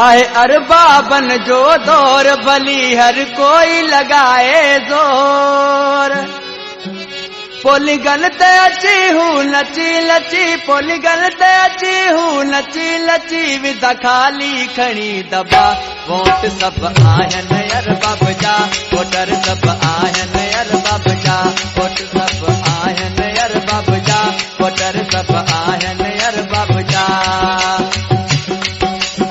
आए अरबा बन जो दौर भली हर कोई लगाए जोर। पोलीगल ते अची हूँ नची लची, पोलीगल ते अची हूँ नची लची, विदा खाली खणी दबा। वोट सब आयन अरबाब जा, वोटर सब आयन अरबाब जा, वोट सब आयन अरबाब जा, वोटर सब आयन अरबाब जा।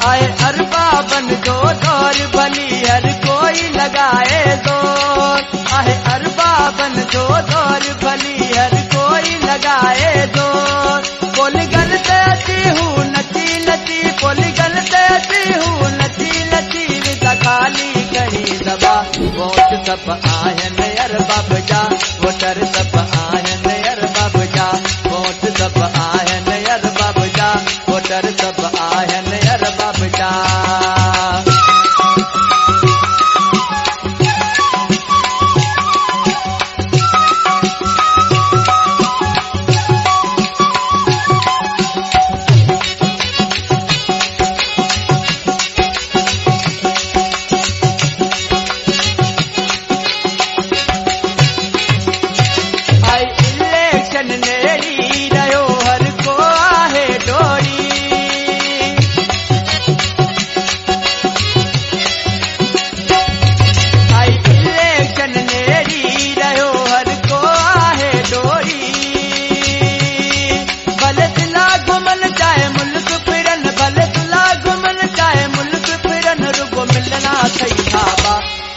आए अरबा बन जो दौर भली हर कोई लगाए जोर। आए अरबा बन जो दौर भली हर कोई लगाए जोर। पोलीगल ते अची हूँ नची लची, पोलीगल ते अची हूँ नची लची, विदा खाली खणी दबा। वोट सब आयन अरबाब जा, वोटर सब आयन अरबाब जा, वोट सब आयन अरबाब जा, वोटर सब आयन अरबाब जा।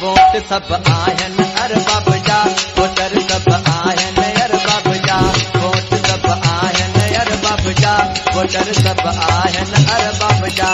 वोट सब आयन अरबाब जा, वोटर सब आयन अरबाब जा, वोट सब आयन अरबाब जा, वोटर सब आयन अरबाब जा।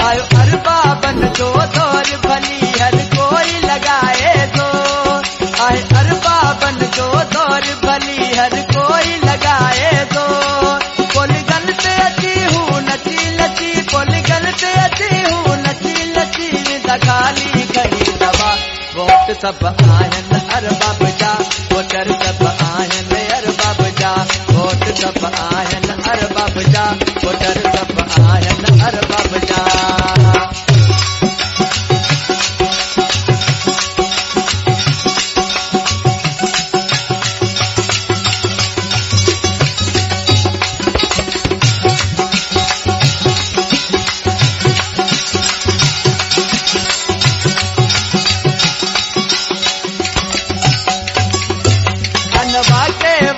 आयो अरबा बन जो दौर भली हर कोई लगाए जोर। आए अरबा बन जो दौर भली हर कोई लगाए जोर। पोलीगल ते अची हूँ नची लची, पोलीगल ते अची हूँ नची लची, विदा खाली खणी दबा। वोट सब आयन अरबाब जा, वोटर सब आयन अरबाब जा, वोट सब आयन अरबाब जा, वोटर सब आयन अरबाब जा।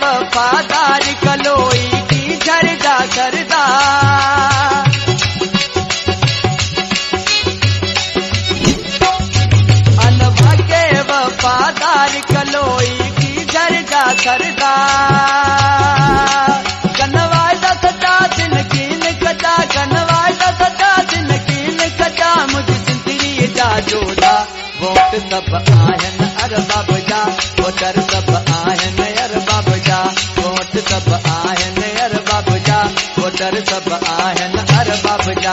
वफादार कलोई की झरदा करदा, अनवा के वफादार कलोई की झरदा करदा। कनवाय दा सदा दिन कीन कदा, कनवाय दा सदा दिन कीन कदा, मुझे जिंदगी जा जोड़ा। वोट सब आयन अरबाब जा, वोटर सब आयन अरबाब जा, वोट सब आयन अरबाब जा, वोटर सब आयन अरबाब जा।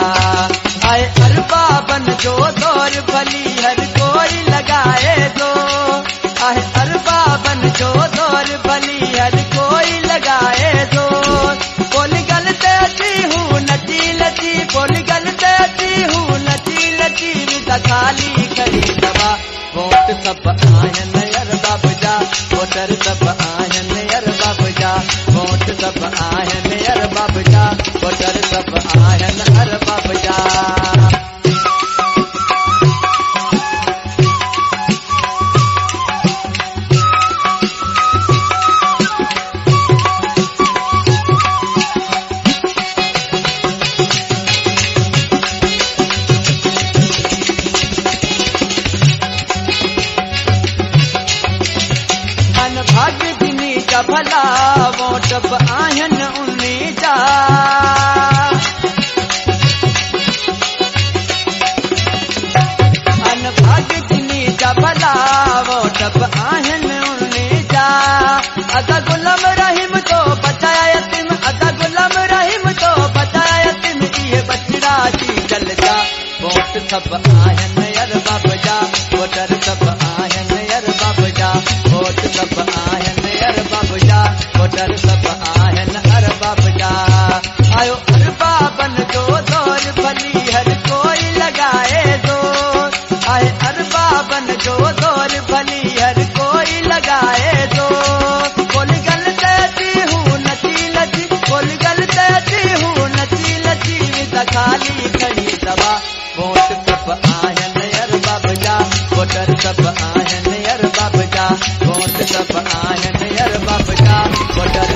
आए अरबा बन जो दौर भली हर कोई लगाए जोर। आए अरबा बन जो दौर भली हर कोई लगाए जोर। पोलीगल ते अची हूँ नची लची, पोलीगल ते अची हूँ नची लची, विदा खाली खणी दबा। वोट सब आयन अरबाब जा, वोटर सब आयन अरबाब जा, वोट सब आयन अरबाब जा, वोटर सब आयन अरबाब जा। भाग्य जिनी जा भला, वोट सब आयन उन्हीं जा। अनभाग्य जिनी जा भला, वोट सब आयन उन्हीं जा। अदा गुलाम रहीम तो बचाया यतीम, अदा गुलाम रहीम तो बचाया यतीम, ये बचड़ा जी जल जा। वोट सब आयन अरबाब जा, वोटर सब आयन अरबाब जा, वोट सब आयन अरबाब जा, वोटर सब आयन अरबाब जा। आयो अरबा बन जो दौर भली हर कोई लगा। बाबन जो जोर भली हर कोई लगाए दो। बोल गल तैती हूँ नची नची, बोल गल तैती हूँ नची नची, खाली खड़ी दवा वोट सब आयन यार बाबजा, वोटर सब आयन यार बाबजा, वोट सब आयन यार बाबजा, वोटर